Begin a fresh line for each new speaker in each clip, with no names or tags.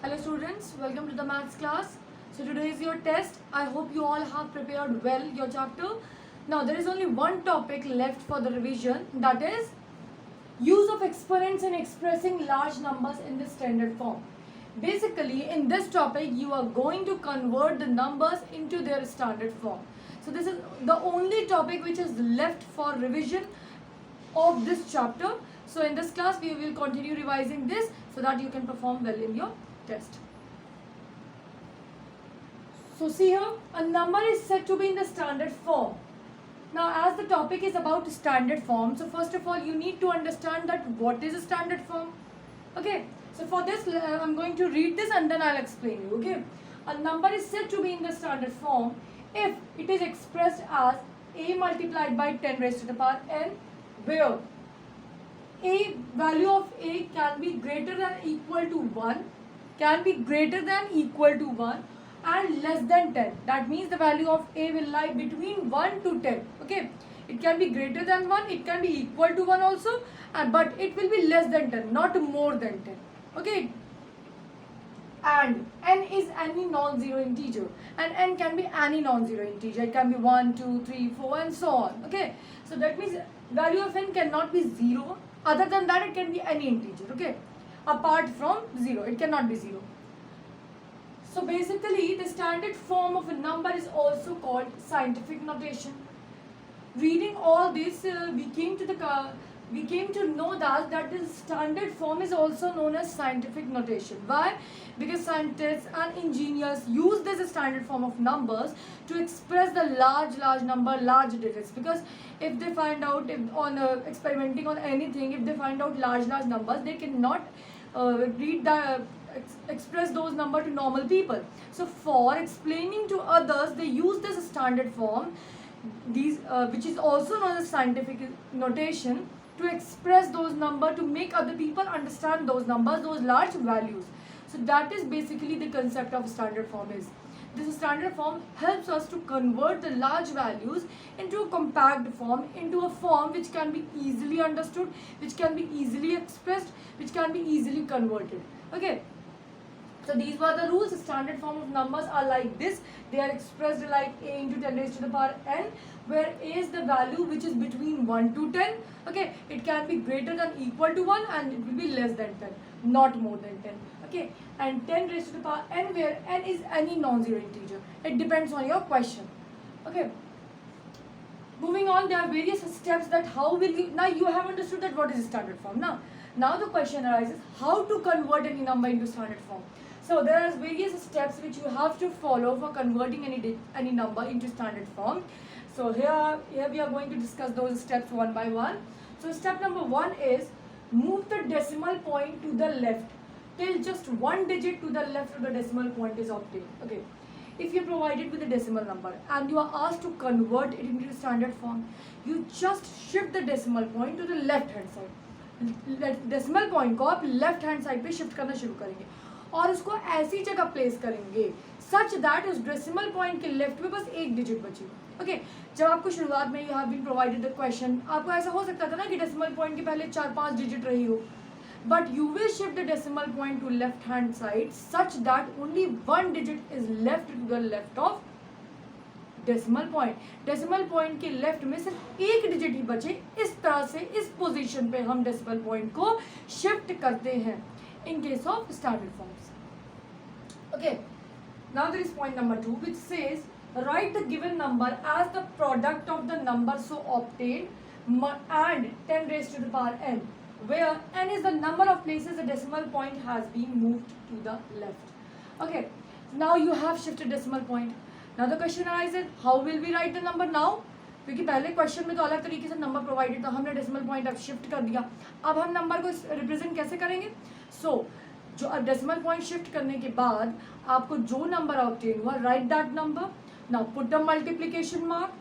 Hello students, welcome to the maths class. So today is your test. I hope you all have prepared well your chapter. Now there is only one topic left for the revision, that is use of exponents in expressing large numbers in the standard form. Basically in this topic you are going to convert the numbers into their standard form. So this is the only topic which is left for revision of this chapter. So in this class we will continue revising this so that you can perform well in your test. So see here, a number is said to be in the standard form. Now as the topic is about standard form, so first of all you need to understand that what is a standard form. Okay, so for this I'm going to read this and then I'll explain you. Okay, a number is said to be in the standard form if it is expressed as a multiplied by 10 raised to the power n, where a value of a can be greater than equal to 1, can be greater than equal to 1 and less than 10. That means the value of a will lie between 1 to 10. Okay, it can be greater than 1, it can be equal to 1 also, but it will be less than 10, not more than 10. Okay, and n is any non-zero integer, and n can be any non-zero integer. It can be 1, 2, 3, 4 and so on. Okay, so that means value of n cannot be 0. Other than that it can be any integer. Okay, apart from 0 it cannot be 0. So basically the standard form of a number is also called scientific notation. Reading all this we came to know that the standard form is also known as scientific notation. Why? Because scientists and engineers use this standard form of numbers to express the large number, large digits. Because if they find out, if on experimenting on anything, if they find out large numbers, they cannot express those numbers to normal people. So for explaining to others, they use this standard form, which is also known as scientific notation, to express those numbers, to make other people understand those numbers, those large values. So that is basically the concept of standard form is. This standard form helps us to convert the large values into a compact form, into a form which can be easily understood, which can be easily expressed, which can be easily converted. Okay. So these were the rules. Standard form of numbers are like this. They are expressed like a into 10 raised to the power n, where a is the value which is between 1 to 10. Okay, it can be greater than equal to 1 and it will be less than 10, not more than 10. Okay, and 10 raised to the power n, where n is any non-zero integer. It depends on your question. Okay. Moving on, there are various steps that how will you, now you have understood that what is standard form. Now the question arises, how to convert any number into standard form. So there are various steps which you have to follow for converting any number into standard form. So here we are going to discuss those steps one by one. So step number 1 is move the decimal point to the left till just one digit to the left of the decimal point is obtained. Okay, if you are provided with a decimal number and you are asked to convert it into standard form, you just shift the decimal point to the left hand side. Decimal point को आप left hand side पे shift करना शुरू करेंगे और उसको ऐसी जगह प्लेस करेंगे सच दैट उस डेसिमल पॉइंट के लेफ्ट में बस एक डिजिट बचेगा. ओके, जब आपको शुरुआत में you have been provided the question, आपको ऐसा हो सकता था ना कि डेसिमल पॉइंट के पहले 4-5 डिजिट रही हो, but you will shift the decimal point to left hand side such that only one digit is left to the left of decimal point. Decimal point के लेफ्ट में सिर्फ एक डिजिट ही बचे. इस तरह से इस पोजीशन पे हम डेसिमल पॉइंट को शिफ्ट करते हैं in case of standard forms. Okay, now there is point number 2 which says write the given number as the product of the number so obtained and 10 raised to the power n, where n is the number of places the decimal point has been moved to the left. Okay, now you have shifted decimal point. Now the question arises, how will we write the number now? क्योंकि पहले question में तो अलग तरीके से number provided था, हमने decimal point अब शिफ्ट कर दिया. अब हम नंबर को रिप्रेजेंट कैसे करेंगे? सो जो अब डेसिमल पॉइंट शिफ्ट करने के बाद आपको जो नंबर ऑब्टेन हुआ, write that number. Now put the multiplication mark,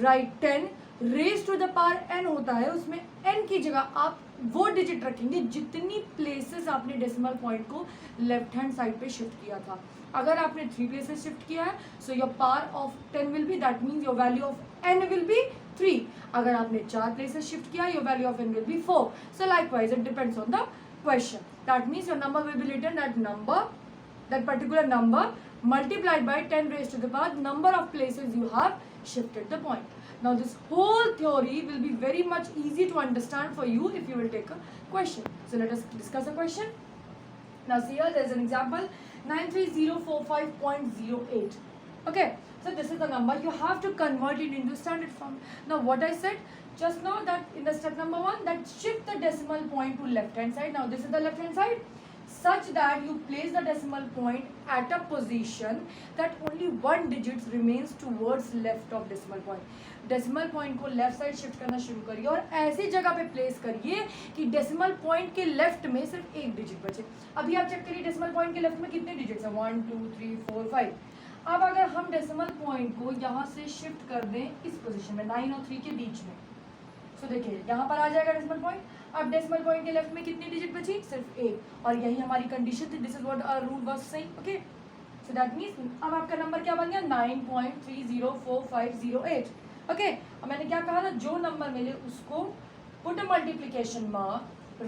write 10 raise to the power n होता है, उसमें n की जगह आप वो डिजिट रखेंगे जितनी प्लेसेस आपने डेसिमल पॉइंट को लेफ्ट हैंड साइड पे शिफ्ट किया था. अगर आपने 3 प्लेसेस शिफ्ट किया है, so your power of 10 will be, that means your value of n will be 3. अगर आपने 4 प्लेसेस शिफ्ट किया, your value of n will be 4. So likewise it depends on the question. That means your number will be written at number that particular number multiplied by 10 raised to the power number of places you have shifted the point. Now this whole theory will be very much easy to understand for you if you will take a question. So let us discuss a question. Now see here, there is an example 93045.08. Okay, so this is the number. You have to convert it into standard form. Now what I said just now, that in the step number 1, that shift the decimal point to left hand side. Now this is the left hand side, such that you place the decimal point at a position that only one digit remains towards left of decimal point. Decimal point को left side shift करना शुरू करिए और ऐसी जगह पे place करिए कि डेसिमल पॉइंट के लेफ्ट में सिर्फ एक डिजिट बचे. अभी आप चेक करिए डेसिमल पॉइंट के लेफ्ट में कितने डिजिट्स हैं, 1 2 3 4 5. अब अगर हम डेसिमल पॉइंट को यहाँ से शिफ्ट कर दें इस पोजीशन में 9 और 3 के बीच में, तो देखिए यहाँ पर आ जाएगा डेसिमल पॉइंट. अब डेसिमल पॉइंट के लेफ्ट में कितनी डिजिट बची, सिर्फ एक. और यही हमारी कंडीशन थी. This is what our rule was saying. Okay, so that means अब आपका नंबर क्या बन गया, 9.304508. ओके, अब मैंने क्या कहा था, जो नंबर मिले उसको put a multiplication mark,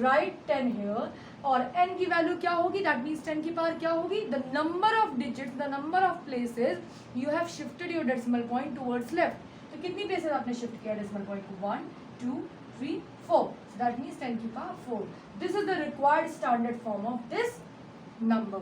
write 10 here, और n की वैल्यू क्या होगी, दैट मींस 10 की पावर क्या होगी, the number of digits, the number of places you have shifted your decimal point towards left. तो कितनी प्लेसेस आपने शिफ्ट किया डेसिमल पॉइंट को, 1 2 3 4. So that means 10 की power 4. This is the required standard form of this number.